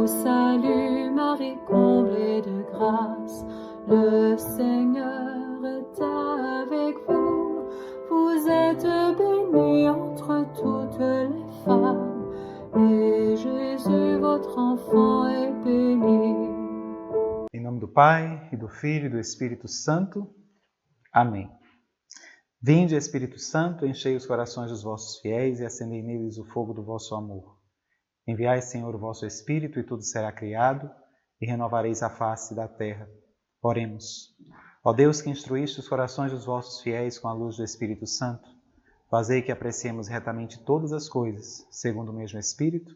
salue Marie, comblée de grâce, le Seigneur est avec vous. Vous êtes bénie entre toutes les femmes, et Jésus, votre enfant, est béni. Em nome do Pai, e do Filho e do Espírito Santo. Amém. Vinde, Espírito Santo, enchei os corações dos vossos fiéis e acendei neles o fogo do vosso amor. Enviai, Senhor, o vosso Espírito, e tudo será criado, e renovareis a face da terra. Oremos. Ó Deus, que instruíste os corações dos vossos fiéis com a luz do Espírito Santo, fazei que apreciemos retamente todas as coisas, segundo o mesmo Espírito,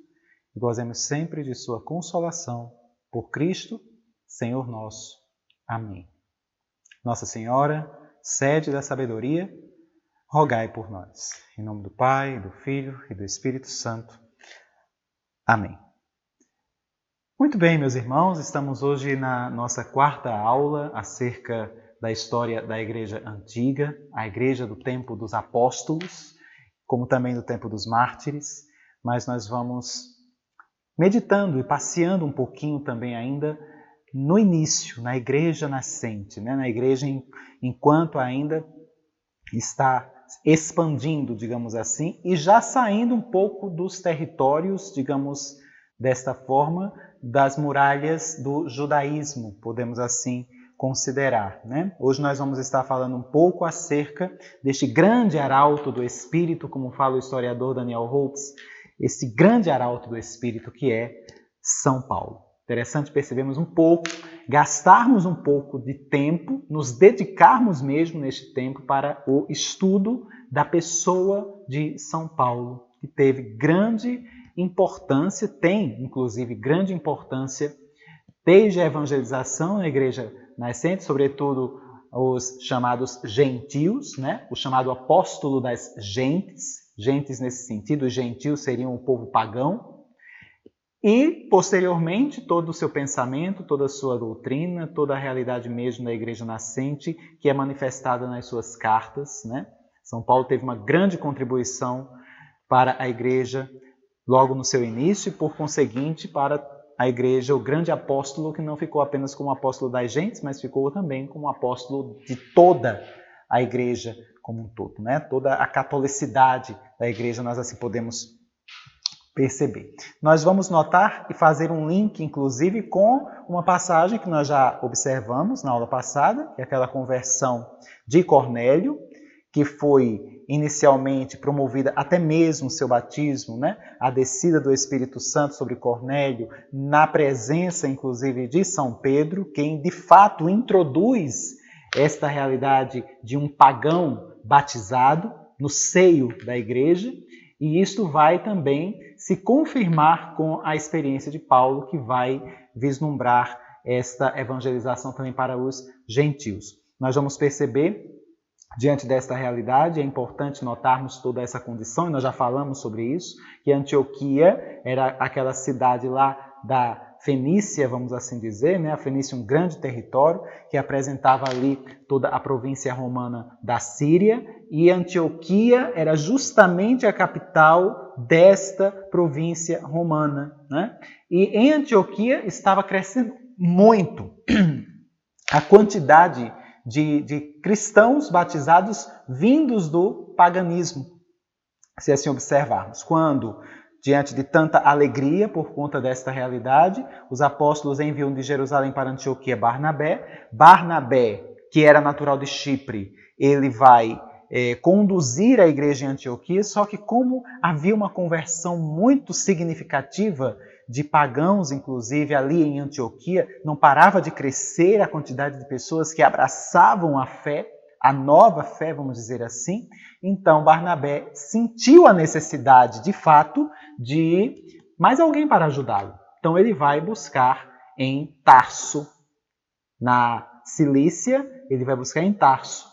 e gozemos sempre de sua consolação. Por Cristo, Senhor nosso. Amém. Nossa Senhora, sede da sabedoria, rogai por nós. Em nome do Pai, do Filho e do Espírito Santo. Amém. Muito bem, meus irmãos, estamos hoje na nossa quarta aula acerca da história da Igreja Antiga, a Igreja do tempo dos Apóstolos, como também do tempo dos Mártires, mas nós vamos meditando e passeando um pouquinho também ainda no início, na Igreja nascente, na Igreja enquanto ainda está expandindo, digamos assim, e já saindo um pouco dos territórios, digamos, desta forma, das muralhas do judaísmo, podemos assim considerar. Hoje nós vamos estar falando um pouco acerca deste grande arauto do Espírito, como fala o historiador Daniel Holtz, esse grande arauto do Espírito que é São Paulo. Interessante percebermos um pouco, gastarmos um pouco de tempo, nos dedicarmos mesmo neste tempo para o estudo da pessoa de São Paulo, que teve grande importância, tem inclusive grande importância desde a evangelização na Igreja nascente, sobretudo os chamados gentios, o chamado apóstolo das gentes nesse sentido, os gentios seriam o povo pagão, e, posteriormente, todo o seu pensamento, toda a sua doutrina, toda a realidade mesmo da Igreja nascente, que é manifestada nas suas cartas. São Paulo teve uma grande contribuição para a Igreja logo no seu início e, por conseguinte, para a Igreja, o grande apóstolo, que não ficou apenas como apóstolo das gentes, mas ficou também como apóstolo de toda a Igreja como um todo. Toda a catolicidade da Igreja, nós assim podemos perceber. Nós vamos notar e fazer um link, inclusive, com uma passagem que nós já observamos na aula passada, que é aquela conversão de Cornélio, que foi inicialmente promovida até mesmo seu batismo, a descida do Espírito Santo sobre Cornélio, na presença, inclusive, de São Pedro, quem de fato introduz esta realidade de um pagão batizado no seio da Igreja. E isto vai também se confirmar com a experiência de Paulo, que vai vislumbrar esta evangelização também para os gentios. Nós vamos perceber, diante desta realidade, é importante notarmos toda essa condição, e nós já falamos sobre isso, que Antioquia era aquela cidade lá da Fenícia, vamos assim dizer, a Fenícia um grande território que apresentava ali toda a província romana da Síria, e Antioquia era justamente a capital desta província romana. E em Antioquia estava crescendo muito a quantidade de cristãos batizados vindos do paganismo, se assim observarmos. Quando, diante de tanta alegria por conta desta realidade, os apóstolos enviam de Jerusalém para Antioquia Barnabé. Barnabé, que era natural de Chipre, ele vai conduzir a igreja em Antioquia, só que como havia uma conversão muito significativa de pagãos, inclusive ali em Antioquia, não parava de crescer a quantidade de pessoas que abraçavam a fé, a nova fé, vamos dizer assim. Então Barnabé sentiu a necessidade, de fato, de mais alguém para ajudá-lo. Então ele vai buscar em Tarso, na Cilícia, ele vai buscar em Tarso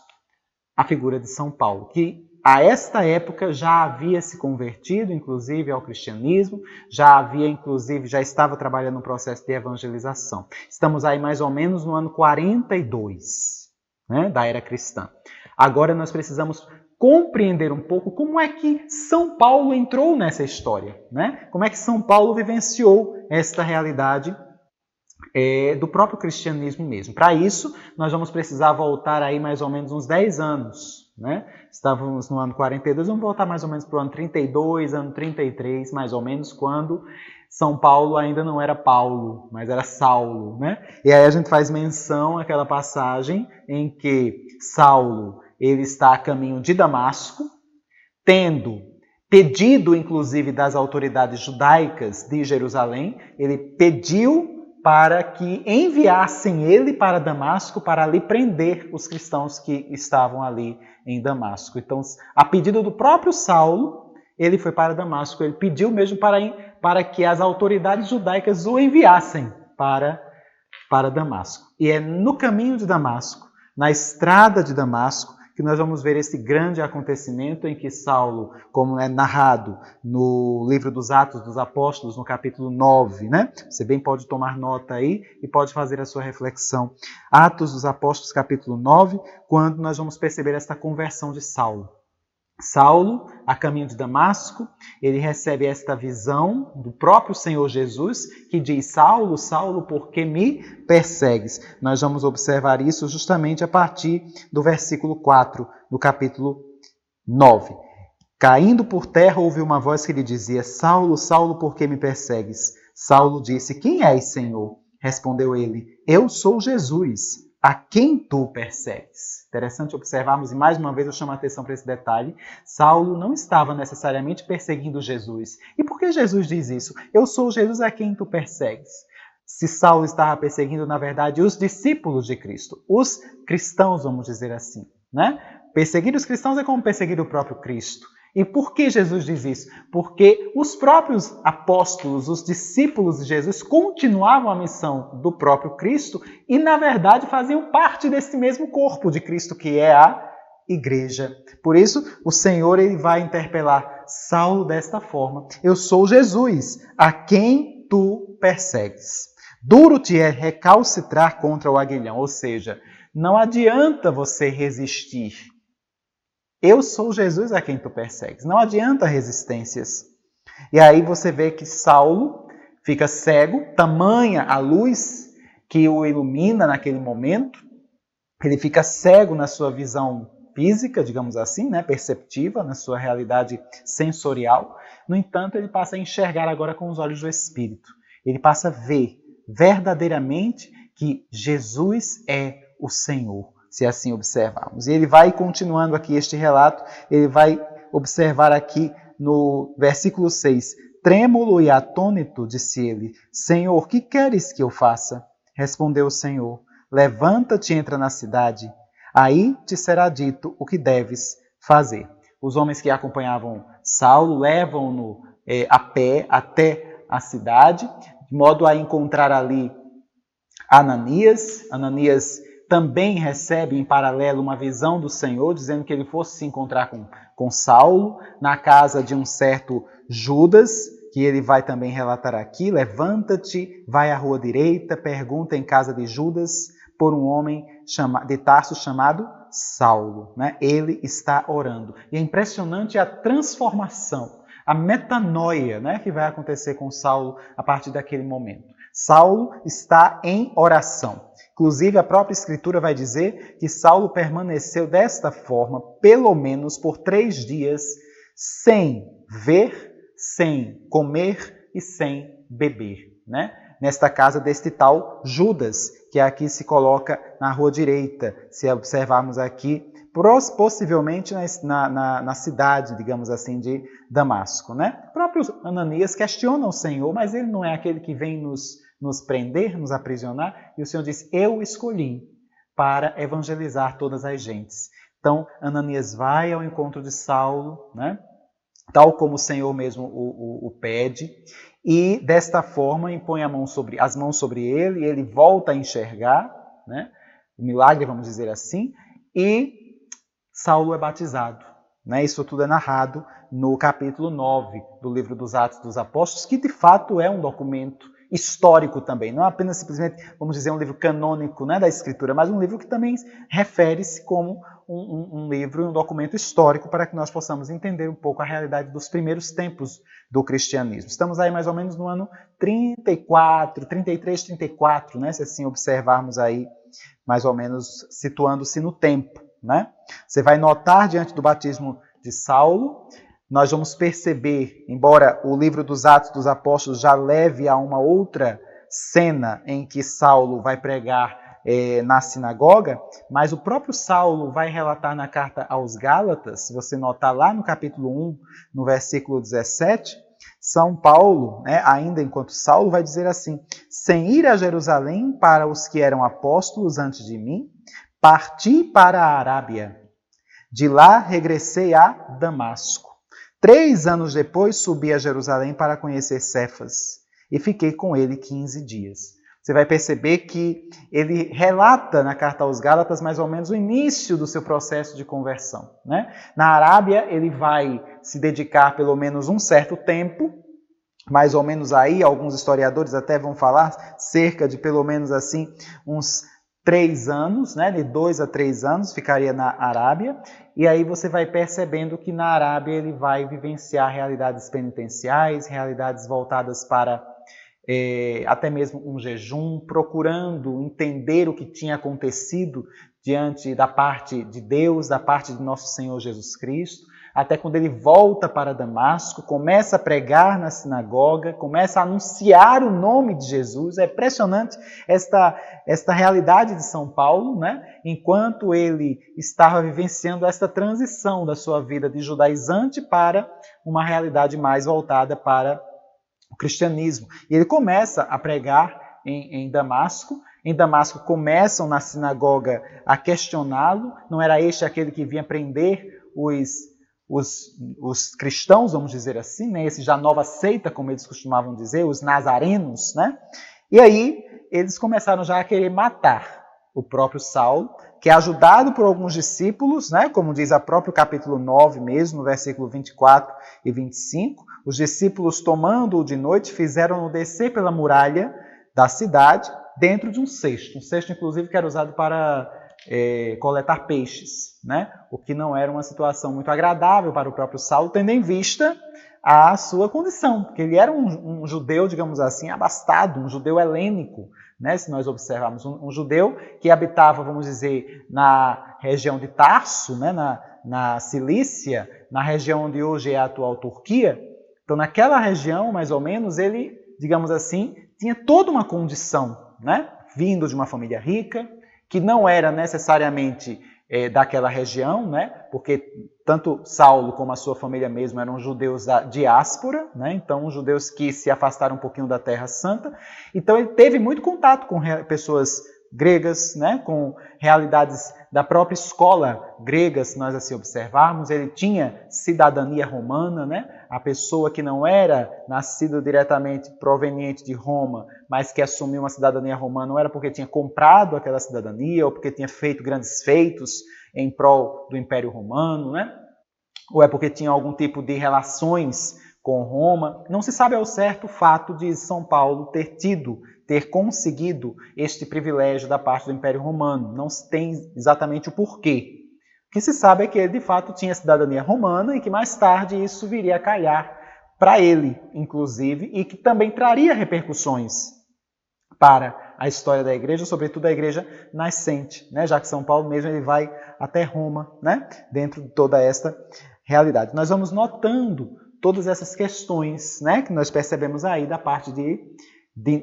a figura de São Paulo, que a esta época já havia se convertido, inclusive, ao cristianismo, já estava trabalhando no processo de evangelização. Estamos aí mais ou menos no ano 42, da era cristã. Agora nós precisamos compreender um pouco como é que São Paulo entrou nessa história, né? Como é que São Paulo vivenciou esta realidade do próprio cristianismo mesmo. Para isso, nós vamos precisar voltar aí mais ou menos uns 10 anos, né? Estávamos no ano 42, vamos voltar mais ou menos para o ano 32, ano 33, mais ou menos, quando São Paulo ainda não era Paulo, mas era Saulo, né? E aí a gente faz menção àquela passagem em que Saulo, ele está a caminho de Damasco, tendo pedido, inclusive, das autoridades judaicas de Jerusalém, ele pediu para que enviassem ele para Damasco para ali prender os cristãos que estavam ali em Damasco. Então, a pedido do próprio Saulo, ele foi para Damasco. Ele pediu mesmo para que as autoridades judaicas o enviassem para Damasco. E é no caminho de Damasco, na estrada de Damasco, que nós vamos ver esse grande acontecimento em que Saulo, como é narrado no livro dos Atos dos Apóstolos, no capítulo 9, né? Você bem pode tomar nota aí e pode fazer a sua reflexão. Atos dos Apóstolos, capítulo 9, quando nós vamos perceber esta conversão de Saulo. Saulo, a caminho de Damasco, ele recebe esta visão do próprio Senhor Jesus, que diz: Saulo, Saulo, por que me persegues? Nós vamos observar isso justamente a partir do versículo 4 do capítulo 9. Caindo por terra, ouviu uma voz que lhe dizia: Saulo, Saulo, por que me persegues? Saulo disse: Quem és, Senhor? Respondeu ele: Eu sou Jesus, a quem tu persegues. Interessante observarmos, e mais uma vez eu chamo a atenção para esse detalhe. Saulo não estava necessariamente perseguindo Jesus. E por que Jesus diz isso? Eu sou Jesus a quem tu persegues. Se Saulo estava perseguindo, na verdade, os discípulos de Cristo, os cristãos, vamos dizer assim, né? Perseguir os cristãos é como perseguir o próprio Cristo. E por que Jesus diz isso? Porque os próprios apóstolos, os discípulos de Jesus, continuavam a missão do próprio Cristo e, na verdade, faziam parte desse mesmo corpo de Cristo, que é a igreja. Por isso, o Senhor ele vai interpelar Saulo desta forma: Eu sou Jesus, a quem tu persegues. Duro te é recalcitrar contra o aguilhão, ou seja, não adianta você resistir. Eu sou Jesus a quem tu persegues. Não adianta resistências. E aí você vê que Saulo fica cego, tamanha a luz que o ilumina naquele momento. Ele fica cego na sua visão física, digamos assim, né, perceptiva, na sua realidade sensorial. No entanto, ele passa a enxergar agora com os olhos do Espírito. Ele passa a ver verdadeiramente que Jesus é o Senhor, se assim observarmos. E ele vai continuando aqui este relato, ele vai observar aqui no versículo 6. Trêmulo e atônito, disse ele: Senhor, que queres que eu faça? Respondeu o Senhor: Levanta-te e entra na cidade. Aí te será dito o que deves fazer. Os homens que acompanhavam Saulo levam-no a pé até a cidade, de modo a encontrar ali Ananias. Ananias também recebe em paralelo uma visão do Senhor, dizendo que ele fosse se encontrar com Saulo, na casa de um certo Judas, que ele vai também relatar aqui. Levanta-te, vai à rua direita, pergunta em casa de Judas por um homem de Tarso chamado Saulo. Né? Ele está orando. E é impressionante a transformação, a metanoia, né, que vai acontecer com Saulo a partir daquele momento. Saulo está em oração. Inclusive, a própria Escritura vai dizer que Saulo permaneceu desta forma, pelo menos por 3 dias, sem ver, sem comer e sem beber, né? Nesta casa deste tal Judas, que aqui se coloca na rua direita, se observarmos aqui, possivelmente na cidade, digamos assim, de Damasco, né? O próprio Ananias questiona o Senhor, mas ele não é aquele que vem nos prender, nos aprisionar, e o Senhor diz: eu escolhi para evangelizar todas as gentes. Então, Ananias vai ao encontro de Saulo, né? Tal como o Senhor mesmo o pede, e desta forma impõe as mãos sobre ele, e ele volta a enxergar, né? O milagre, vamos dizer assim, e Saulo é batizado. Né? Isso tudo é narrado no capítulo 9 do livro dos Atos dos Apóstolos, que de fato é um documento histórico também, não apenas simplesmente, vamos dizer, um livro canônico, né, da Escritura, mas um livro que também refere-se como um livro, um documento histórico para que nós possamos entender um pouco a realidade dos primeiros tempos do cristianismo. Estamos aí mais ou menos no ano 34, 33, 34, né, se assim observarmos aí, mais ou menos situando-se no tempo, né? Você vai notar diante do batismo de Saulo, nós vamos perceber, embora o livro dos Atos dos Apóstolos já leve a uma outra cena em que Saulo vai pregar na sinagoga, mas o próprio Saulo vai relatar na carta aos Gálatas, se você notar lá no capítulo 1, no versículo 17, São Paulo, né, ainda enquanto Saulo, vai dizer assim: sem ir a Jerusalém para os que eram apóstolos antes de mim, parti para a Arábia. De lá regressei a Damasco. 3 anos depois subi a Jerusalém para conhecer Cefas e fiquei com ele 15 dias. Você vai perceber que ele relata na carta aos Gálatas mais ou menos o início do seu processo de conversão, né? Na Arábia ele vai se dedicar pelo menos um certo tempo, mais ou menos aí, alguns historiadores até vão falar, cerca de pelo menos assim uns 3 anos, né? De 2 a 3 anos ficaria na Arábia, e aí você vai percebendo que na Arábia ele vai vivenciar realidades penitenciais, realidades voltadas para até mesmo um jejum, procurando entender o que tinha acontecido diante da parte de Deus, da parte de nosso Senhor Jesus Cristo, até quando ele volta para Damasco, começa a pregar na sinagoga, começa a anunciar o nome de Jesus. É impressionante esta realidade de São Paulo, né? Enquanto ele estava vivenciando esta transição da sua vida de judaizante para uma realidade mais voltada para o cristianismo. E ele começa a pregar em Damasco. Em Damasco começam na sinagoga a questioná-lo. Não era este aquele que vinha prender os cristãos, vamos dizer assim, né? Esse já nova seita, como eles costumavam dizer, os nazarenos, né? E aí eles começaram já a querer matar o próprio Saulo, que é ajudado por alguns discípulos, né? Como diz a próprio capítulo 9 mesmo, no versículo 24 e 25, os discípulos, tomando-o de noite, fizeram-no descer pela muralha da cidade, dentro de um cesto inclusive que era usado para coletar peixes, né? O que não era uma situação muito agradável para o próprio Saulo, tendo em vista a sua condição, porque ele era um judeu, digamos assim, abastado, um judeu helênico, né? Se nós observarmos, um judeu que habitava, vamos dizer, na região de Tarso, né? na Cilícia, na região onde hoje é a atual Turquia. Então, naquela região, mais ou menos, ele, digamos assim, tinha toda uma condição, né? Vindo de uma família rica, que não era necessariamente daquela região, né? Porque tanto Saulo como a sua família mesmo eram judeus da diáspora, né? Então judeus que se afastaram um pouquinho da Terra Santa. Então ele teve muito contato com pessoas gregas, né? Com realidades da própria escola grega, se nós assim observarmos. Ele tinha cidadania romana, né? A pessoa que não era nascida diretamente proveniente de Roma, mas que assumiu uma cidadania romana, não era porque tinha comprado aquela cidadania ou porque tinha feito grandes feitos em prol do Império Romano, né? Ou é porque tinha algum tipo de relações com Roma. Não se sabe ao certo o fato de São Paulo ter conseguido este privilégio da parte do Império Romano. Não se tem exatamente o porquê. O que se sabe é que ele, de fato, tinha cidadania romana e que mais tarde isso viria a calhar para ele, inclusive, e que também traria repercussões para a história da igreja, sobretudo a igreja nascente, né? Já que São Paulo mesmo ele vai até Roma, né? Dentro de toda esta realidade. Nós vamos notando todas essas questões, né? Que nós percebemos aí da parte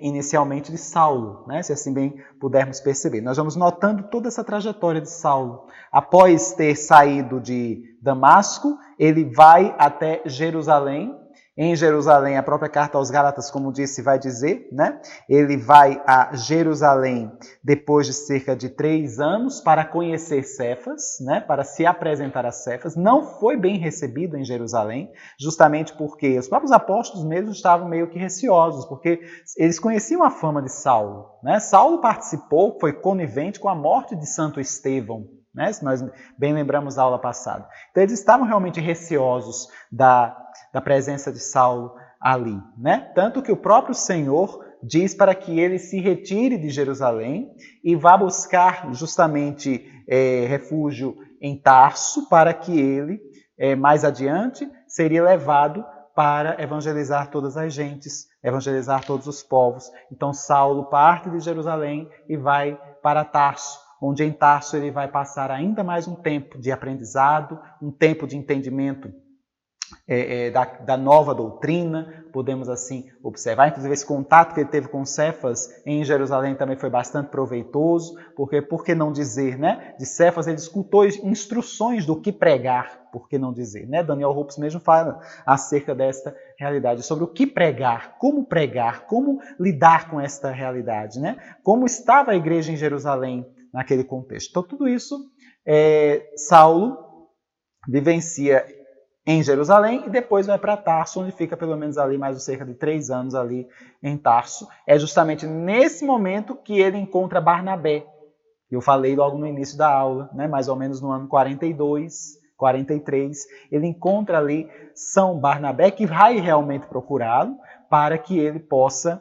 inicialmente de Saulo, né? Se assim bem pudermos perceber. Nós vamos notando toda essa trajetória de Saulo. Após ter saído de Damasco, ele vai até Jerusalém. Em Jerusalém, a própria carta aos Gálatas, como disse, vai dizer, né? Ele vai a Jerusalém depois de cerca de 3 anos para conhecer Cefas, né? Para se apresentar a Cefas. Não foi bem recebido em Jerusalém, justamente porque os próprios apóstolos mesmo estavam meio que receosos, porque eles conheciam a fama de Saulo, né? Saulo participou, foi conivente com a morte de Santo Estevão, né? Se nós bem lembramos da aula passada. Então eles estavam realmente receosos da presença de Saulo ali, né? Tanto que o próprio Senhor diz para que ele se retire de Jerusalém e vá buscar justamente refúgio em Tarso, para que ele, mais adiante, seria levado para evangelizar todas as gentes, evangelizar todos os povos. Então Saulo parte de Jerusalém e vai para Tarso, onde em Tarso ele vai passar ainda mais um tempo de aprendizado, um tempo de entendimento da nova doutrina, podemos assim observar. Inclusive esse contato que ele teve com Cefas em Jerusalém também foi bastante proveitoso, porque, por que não dizer, né? De Cefas ele escutou instruções do que pregar, por que não dizer, né? Daniel Rupes mesmo fala acerca desta realidade, sobre o que pregar, como lidar com esta realidade, né? Como estava a igreja em Jerusalém naquele contexto. Então tudo isso Saulo vivencia em Jerusalém e depois vai para Tarso, onde fica pelo menos ali mais de cerca de 3 anos ali em Tarso. É justamente nesse momento que ele encontra Barnabé. Eu falei logo no início da aula, né, mais ou menos no ano 42, 43, ele encontra ali São Barnabé, que vai realmente procurá-lo para que ele possa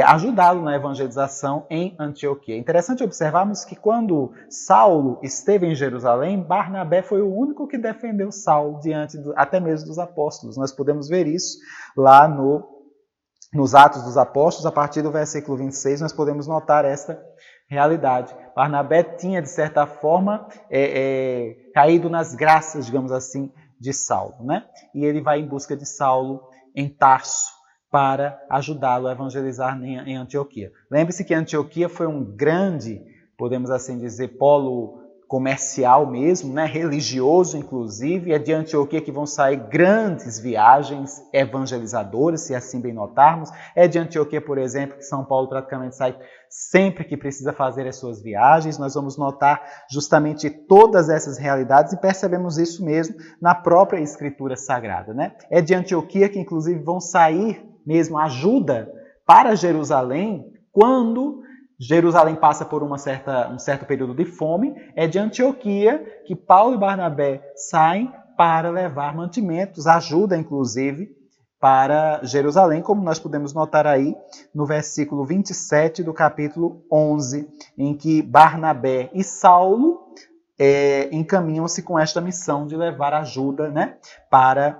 ajudá-lo na evangelização em Antioquia. É interessante observarmos que quando Saulo esteve em Jerusalém, Barnabé foi o único que defendeu Saulo diante até mesmo dos apóstolos. Nós podemos ver isso lá nos Atos dos Apóstolos, a partir do versículo 26, nós podemos notar esta realidade. Barnabé tinha, de certa forma, caído nas graças, digamos assim, de Saulo, né? E ele vai em busca de Saulo em Tarso, para ajudá-lo a evangelizar em Antioquia. Lembre-se que Antioquia foi um grande, podemos assim dizer, polo comercial mesmo, né? Religioso inclusive. É de Antioquia que vão sair grandes viagens evangelizadoras, se assim bem notarmos. É de Antioquia, por exemplo, que São Paulo praticamente sai sempre que precisa fazer as suas viagens. Nós vamos notar justamente todas essas realidades e percebemos isso mesmo na própria Escritura Sagrada, né? É de Antioquia que inclusive vão sair mesmo ajuda para Jerusalém quando Jerusalém passa por um certo período de fome. É de Antioquia que Paulo e Barnabé saem para levar mantimentos, ajuda inclusive para Jerusalém, como nós podemos notar aí no versículo 27 do capítulo 11, em que Barnabé e Saulo encaminham-se com esta missão de levar ajuda, né, para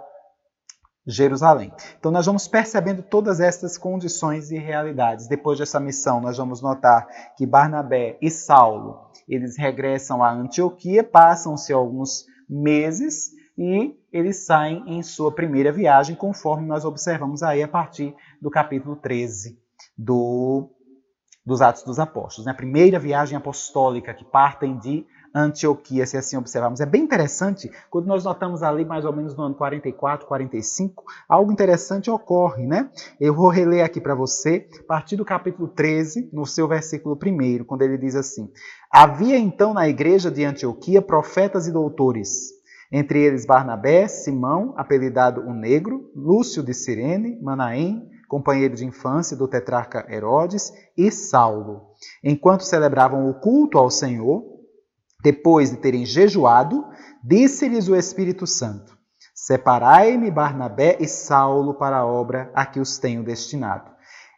Jerusalém. Então nós vamos percebendo todas estas condições e realidades. Depois dessa missão, nós vamos notar que Barnabé e Saulo, eles regressam a Antioquia, passam-se alguns meses e eles saem em sua primeira viagem, conforme nós observamos aí a partir do capítulo 13 dos Atos dos Apóstolos. A primeira viagem apostólica que partem de Antioquia, se assim observarmos. É bem interessante, quando nós notamos ali mais ou menos no ano 44, 45, algo interessante ocorre, né? Eu vou reler aqui para você, a partir do capítulo 13, no seu versículo 1, quando ele diz assim: havia então na igreja de Antioquia profetas e doutores, entre eles Barnabé, Simão, apelidado o Negro, Lúcio de Cirene, Manaém, companheiro de infância do tetrarca Herodes, e Saulo. Enquanto celebravam o culto ao Senhor, depois de terem jejuado, disse-lhes o Espírito Santo: separai-me Barnabé e Saulo para a obra a que os tenho destinado.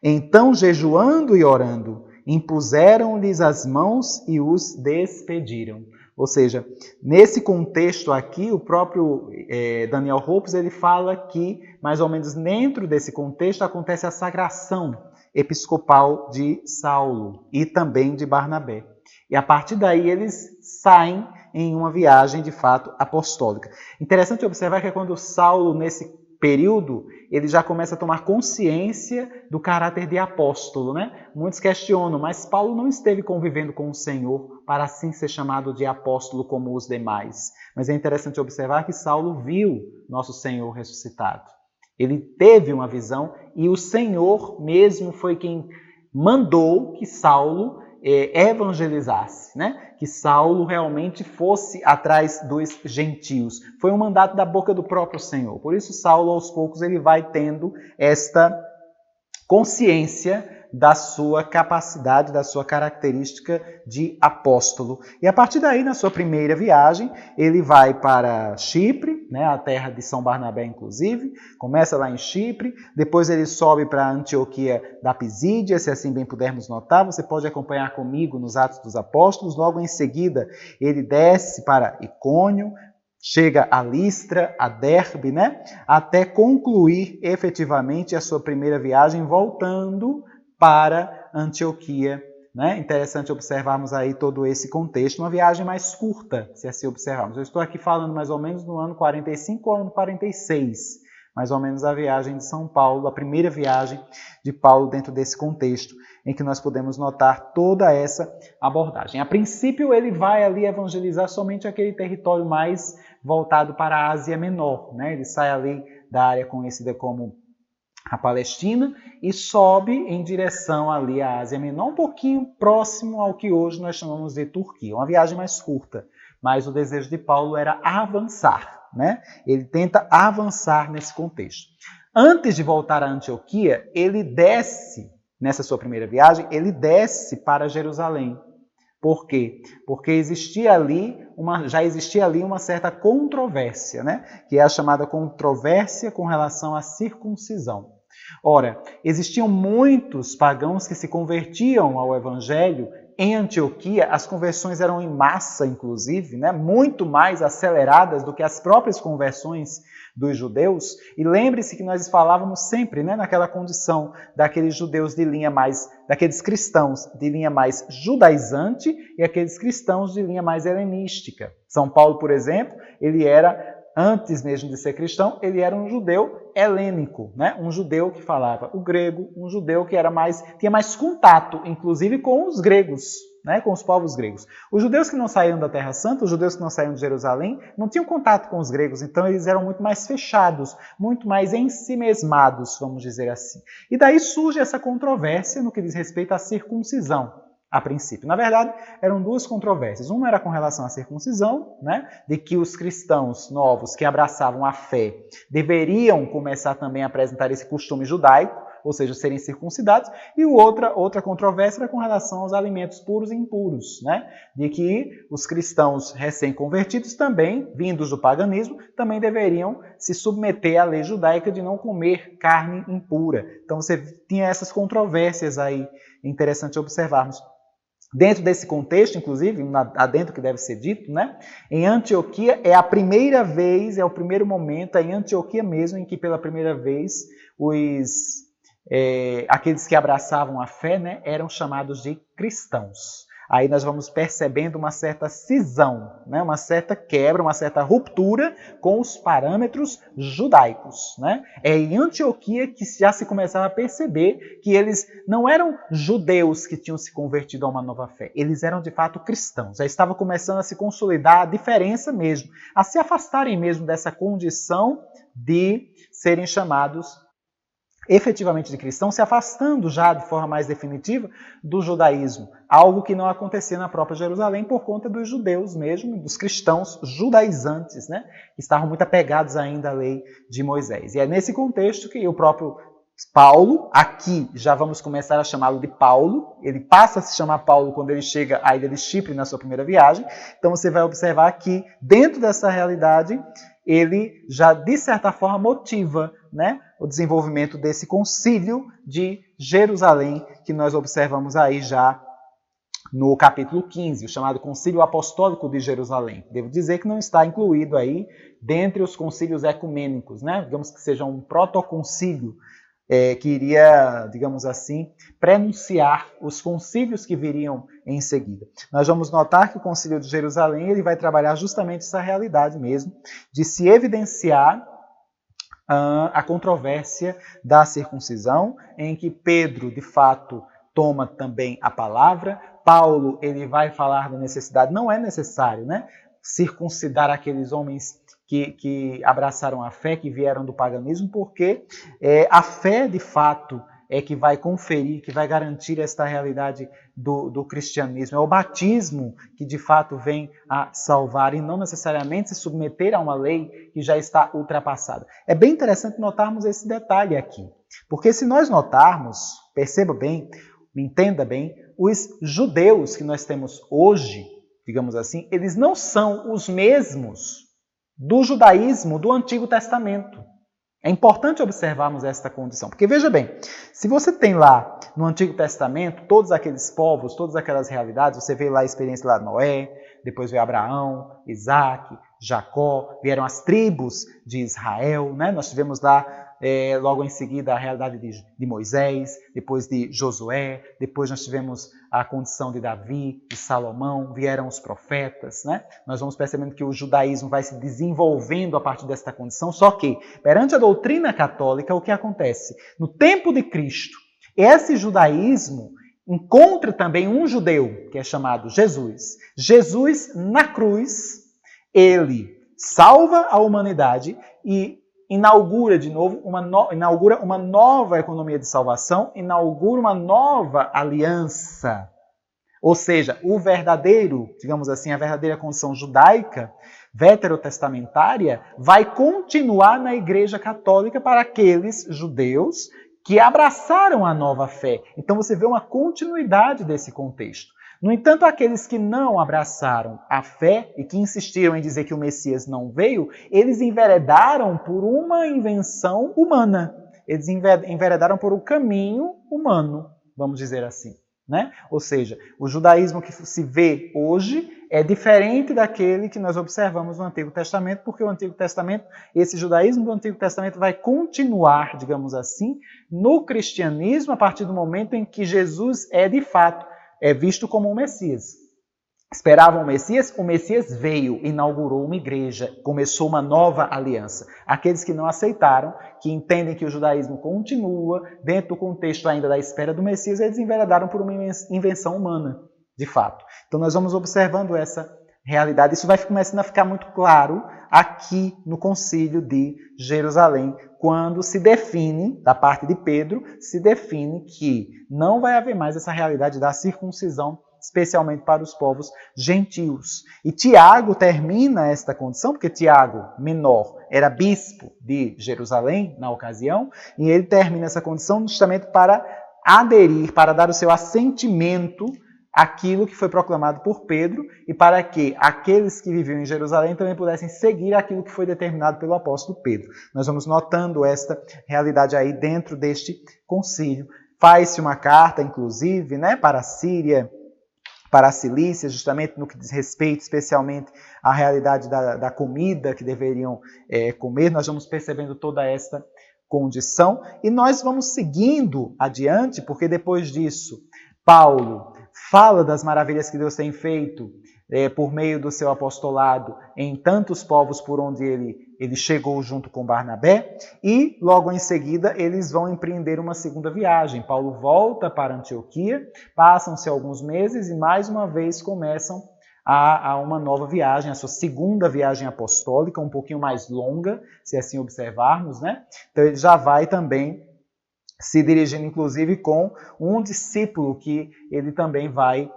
Então, jejuando e orando, impuseram-lhes as mãos e os despediram. Ou seja, nesse contexto aqui, o próprio Daniel Rupes, ele fala que, mais ou menos dentro desse contexto, acontece a sagração episcopal de Saulo e também de Barnabé. E a partir daí eles saem em uma viagem, de fato, apostólica. Interessante observar que quando Saulo, nesse período, ele já começa a tomar consciência do caráter de apóstolo, né? Muitos questionam, mas Paulo não esteve convivendo com o Senhor para assim ser chamado de apóstolo como os demais. Mas é interessante observar que Saulo viu nosso Senhor ressuscitado. Ele teve uma visão e o Senhor mesmo foi quem mandou que Saulo evangelizasse, né? Que Saulo realmente fosse atrás dos gentios. Foi um mandato da boca do próprio Senhor. Por isso Saulo, aos poucos, ele vai tendo esta consciência da sua capacidade, da sua característica de apóstolo. E a partir daí, na sua primeira viagem, ele vai para Chipre, né, a terra de São Barnabé, inclusive, começa lá em Chipre, depois ele sobe para Antioquia da Pisídia, se assim bem pudermos notar, você pode acompanhar comigo nos Atos dos Apóstolos, logo em seguida ele desce para Icônio, chega a Listra, a Derbe, né? Até concluir efetivamente a sua primeira viagem, voltando para Antioquia. Né? Interessante observarmos aí todo esse contexto, uma viagem mais curta, se assim observarmos. Eu estou aqui falando mais ou menos no ano 45 ou ano 46, mais ou menos a viagem de São Paulo, a primeira viagem de Paulo dentro desse contexto, em que nós podemos notar toda essa abordagem. A princípio, ele vai ali evangelizar somente aquele território mais voltado para a Ásia Menor. Né? Ele sai ali da área conhecida como a Palestina e sobe em direção ali à Ásia Menor, um pouquinho próximo ao que hoje nós chamamos de Turquia. Uma viagem mais curta, mas o desejo de Paulo era avançar. Né? Ele tenta avançar nesse contexto. Antes de voltar a Antioquia, ele desce, nessa sua primeira viagem, ele desce para Jerusalém. Por quê? Porque já existia ali uma certa controvérsia, né? Que é a chamada controvérsia com relação à circuncisão. Ora, existiam muitos pagãos que se convertiam ao Evangelho em Antioquia. As conversões eram em massa, inclusive, né? Muito mais aceleradas do que as próprias conversões dos judeus. E lembre-se que nós falávamos sempre, né, naquela condição daqueles judeus de linha mais, daqueles cristãos de linha mais judaizante e aqueles cristãos de linha mais helenística. São Paulo, por exemplo, ele era, antes mesmo de ser cristão, ele era um judeu helênico, né? Um judeu que falava o grego, um judeu que tinha mais contato, inclusive, com os gregos, né? Com os povos gregos. Os judeus que não saíram da Terra Santa, os judeus que não saíram de Jerusalém, não tinham contato com os gregos, então eles eram muito mais fechados, muito mais ensimesmados, vamos dizer assim. E daí surge essa controvérsia no que diz respeito à circuncisão. A princípio. Na verdade, eram duas controvérsias. Uma era com relação à circuncisão, né, de que os cristãos novos que abraçavam a fé deveriam começar também a apresentar esse costume judaico, ou seja, serem circuncidados, e outra controvérsia era com relação aos alimentos puros e impuros, né, de que os cristãos recém-convertidos também, vindos do paganismo, também deveriam se submeter à lei judaica de não comer carne impura. Então você tinha essas controvérsias aí, interessante observarmos. Dentro desse contexto, inclusive, adentro que deve ser dito, né? Em Antioquia é a primeira vez, é o primeiro momento, é em Antioquia mesmo, em que pela primeira vez aqueles que abraçavam a fé, né, eram chamados de cristãos. Aí nós vamos percebendo uma certa cisão, né, uma certa quebra, uma certa ruptura com os parâmetros judaicos. Né? É em Antioquia que já se começava a perceber que eles não eram judeus que tinham se convertido a uma nova fé, eles eram de fato cristãos. Já estava começando a se consolidar a diferença mesmo, a se afastarem mesmo dessa condição de serem chamados efetivamente de cristãos, se afastando já de forma mais definitiva do judaísmo, algo que não acontecia na própria Jerusalém por conta dos judeus mesmo, dos cristãos judaizantes, né, que estavam muito apegados ainda à lei de Moisés. E é nesse contexto que o próprio Paulo, aqui já vamos começar a chamá-lo de Paulo, ele passa a se chamar Paulo quando ele chega à ilha de Chipre na sua primeira viagem, então você vai observar que dentro dessa realidade ele já de certa forma motiva, né, o desenvolvimento desse concílio de Jerusalém que nós observamos aí já no capítulo 15, o chamado Concílio Apostólico de Jerusalém. Devo dizer que não está incluído aí dentre os concílios ecumênicos, né? Digamos que seja um protoconcílio que iria, digamos assim, prenunciar os concílios que viriam em seguida. Nós vamos notar que o Concílio de Jerusalém ele vai trabalhar justamente essa realidade mesmo, de se evidenciar a controvérsia da circuncisão, em que Pedro, de fato, toma também a palavra. Paulo ele vai falar da necessidade, não é necessário, né, circuncidar aqueles homens que abraçaram a fé, que vieram do paganismo, porque a fé, de fato, é que vai conferir, que vai garantir esta realidade do cristianismo. É o batismo que, de fato, vem a salvar e não necessariamente se submeter a uma lei que já está ultrapassada. É bem interessante notarmos esse detalhe aqui. Porque se nós notarmos, perceba bem, entenda bem, os judeus que nós temos hoje, digamos assim, eles não são os mesmos do judaísmo do Antigo Testamento. É importante observarmos esta condição, porque veja bem, se você tem lá no Antigo Testamento todos aqueles povos, todas aquelas realidades, você vê lá a experiência lá de Noé, depois veio Abraão, Isaac, Jacó, vieram as tribos de Israel, né? Nós tivemos lá logo em seguida a realidade de Moisés, depois de Josué, depois nós tivemos a condição de Davi, de Salomão, vieram os profetas, né? Nós vamos percebendo que o judaísmo vai se desenvolvendo a partir desta condição, só que, perante a doutrina católica, o que acontece? No tempo de Cristo, esse judaísmo encontra também um judeu, que é chamado Jesus. Jesus, na cruz, ele salva a humanidade e inaugura de novo inaugura uma nova economia de salvação, inaugura uma nova aliança. Ou seja, o verdadeiro, digamos assim, a verdadeira condição judaica, veterotestamentária, vai continuar na Igreja Católica para aqueles judeus que abraçaram a nova fé. Então você vê uma continuidade desse contexto. No entanto, aqueles que não abraçaram a fé e que insistiram em dizer que o Messias não veio, eles enveredaram por uma invenção humana. Eles enveredaram por um caminho humano, vamos dizer assim, né? Ou seja, o judaísmo que se vê hoje é diferente daquele que nós observamos no Antigo Testamento, porque o Antigo Testamento, esse judaísmo do Antigo Testamento vai continuar, digamos assim, no cristianismo a partir do momento em que Jesus é de fato visto como um Messias. Esperavam o Messias veio, inaugurou uma igreja, começou uma nova aliança. Aqueles que não aceitaram, que entendem que o judaísmo continua dentro do contexto ainda da espera do Messias, eles enveredaram por uma invenção humana, de fato. Então nós vamos observando essa realidade. Isso vai começando a ficar muito claro aqui no Concílio de Jerusalém, quando se define, da parte de Pedro, se define que não vai haver mais essa realidade da circuncisão, especialmente para os povos gentios. E Tiago termina esta condição, porque Tiago, menor, era bispo de Jerusalém na ocasião, e ele termina essa condição justamente para aderir, para dar o seu assentimento àquilo que foi proclamado por Pedro e para que aqueles que viviam em Jerusalém também pudessem seguir aquilo que foi determinado pelo apóstolo Pedro. Nós vamos notando esta realidade aí dentro deste concílio. Faz-se uma carta, inclusive, né, para a Síria, para a Cilícia, justamente no que diz respeito especialmente à realidade da comida que deveriam comer. Nós vamos percebendo toda esta condição e nós vamos seguindo adiante, porque depois disso, Paulo fala das maravilhas que Deus tem feito por meio do seu apostolado em tantos povos por onde ele chegou junto com Barnabé, e logo em seguida eles vão empreender uma segunda viagem. Paulo volta para Antioquia, passam-se alguns meses e mais uma vez começam a uma nova viagem, a sua segunda viagem apostólica, um pouquinho mais longa, se assim observarmos, né? Então ele já vai também se dirigindo, inclusive, com um discípulo que ele também vai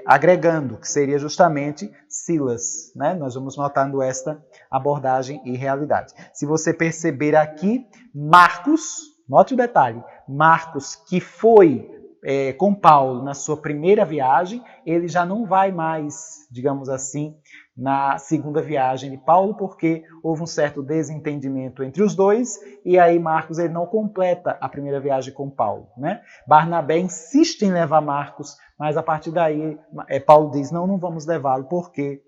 agregando, que seria justamente Silas, né? Nós vamos notando esta abordagem e realidade. Se você perceber aqui, Marcos, note o detalhe, Marcos, que foi com Paulo na sua primeira viagem, ele já não vai mais, digamos assim, na segunda viagem de Paulo, porque houve um certo desentendimento entre os dois, e aí Marcos ele não completa a primeira viagem com Paulo, né? Barnabé insiste em levar Marcos, mas a partir daí Paulo diz, não vamos levá-lo, porque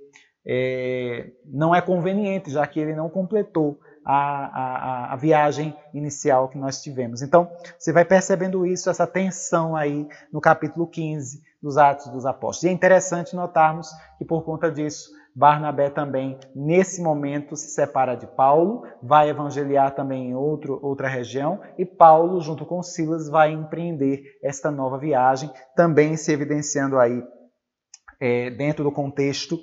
não é conveniente, já que ele não completou a viagem inicial que nós tivemos. Então, você vai percebendo isso, essa tensão aí no capítulo 15 dos Atos dos Apóstolos. E é interessante notarmos que, por conta disso, Barnabé também, nesse momento, se separa de Paulo, vai evangeliar também em outra região, e Paulo, junto com Silas, vai empreender esta nova viagem, também se evidenciando aí dentro do contexto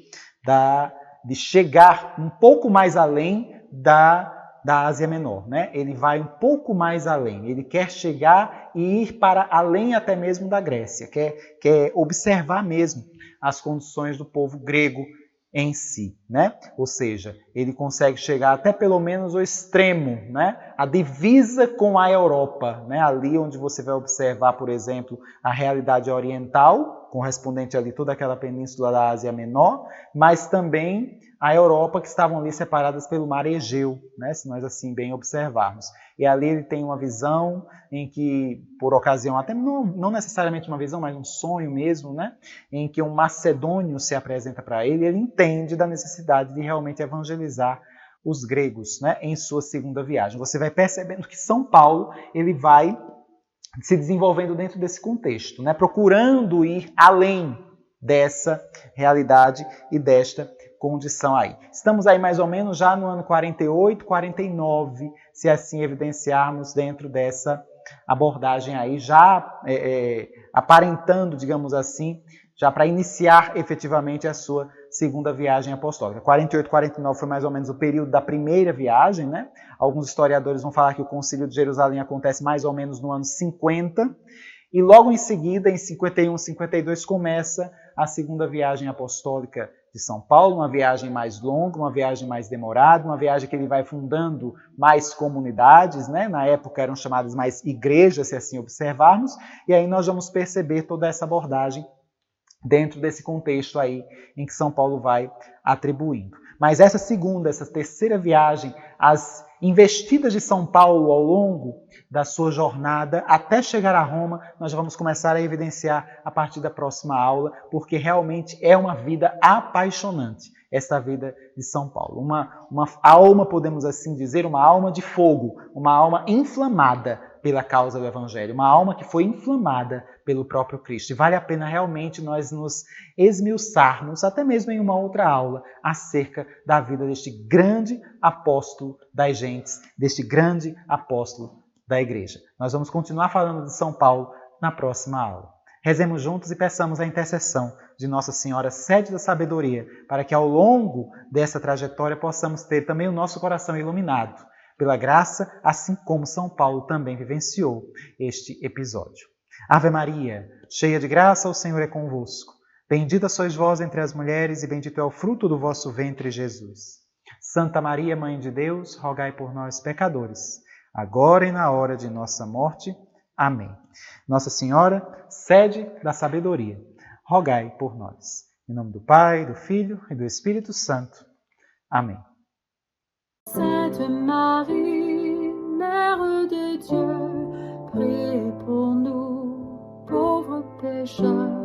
de chegar um pouco mais além da Ásia Menor, né? Ele vai um pouco mais além, ele quer chegar e ir para além até mesmo da Grécia, quer observar mesmo as condições do povo grego em si, né? Ou seja, ele consegue chegar até pelo menos o extremo, né? A divisa com a Europa, né? Ali onde você vai observar, por exemplo, a realidade oriental, correspondente ali toda aquela península da Ásia Menor, mas também a Europa que estavam ali separadas pelo mar Egeu, né? Se nós assim bem observarmos. E ali ele tem uma visão em que, por ocasião, até não necessariamente uma visão, mas um sonho mesmo, né? Em que um macedônio se apresenta para ele, ele entende da necessidade de realmente evangelizar os gregos, né? Em sua segunda viagem. Você vai percebendo que São Paulo ele vai se desenvolvendo dentro desse contexto, né? Procurando ir além dessa realidade e desta condição aí. Estamos aí mais ou menos já no ano 48, 49, se assim evidenciarmos dentro dessa abordagem aí, já aparentando, digamos assim, já para iniciar efetivamente a sua segunda viagem apostólica. 48, 49 foi mais ou menos o período da primeira viagem, né? Alguns historiadores vão falar que o Concílio de Jerusalém acontece mais ou menos no ano 50, e logo em seguida, em 51, 52, começa a segunda viagem apostólica de São Paulo, uma viagem mais longa, uma viagem mais demorada, uma viagem que ele vai fundando mais comunidades, né? Na época eram chamadas mais igrejas, se assim observarmos, e aí nós vamos perceber toda essa abordagem dentro desse contexto aí em que São Paulo vai atribuindo. Mas essa segunda, essa terceira viagem, as investidas de São Paulo ao longo da sua jornada até chegar a Roma, nós já vamos começar a evidenciar a partir da próxima aula, porque realmente é uma vida apaixonante, essa vida de São Paulo. Uma alma, podemos assim dizer, uma alma de fogo, uma alma inflamada pela causa do Evangelho, uma alma que foi inflamada pelo próprio Cristo. E vale a pena realmente nós nos esmiuçarmos, até mesmo em uma outra aula, acerca da vida deste grande apóstolo das gentes, deste grande apóstolo da igreja. Nós vamos continuar falando de São Paulo na próxima aula. Rezemos juntos e peçamos a intercessão de Nossa Senhora, sede da sabedoria, para que ao longo dessa trajetória possamos ter também o nosso coração iluminado pela graça, assim como São Paulo também vivenciou este episódio. Ave Maria, cheia de graça, o Senhor é convosco. Bendita sois vós entre as mulheres e bendito é o fruto do vosso ventre, Jesus. Santa Maria, Mãe de Deus, rogai por nós, pecadores, agora e na hora de nossa morte. Amém. Nossa Senhora, sede da sabedoria, rogai por nós. Em nome do Pai, do Filho e do Espírito Santo. Amém. Sainte Marie, Mère de Dieu, priez pour nous, pauvres pécheurs,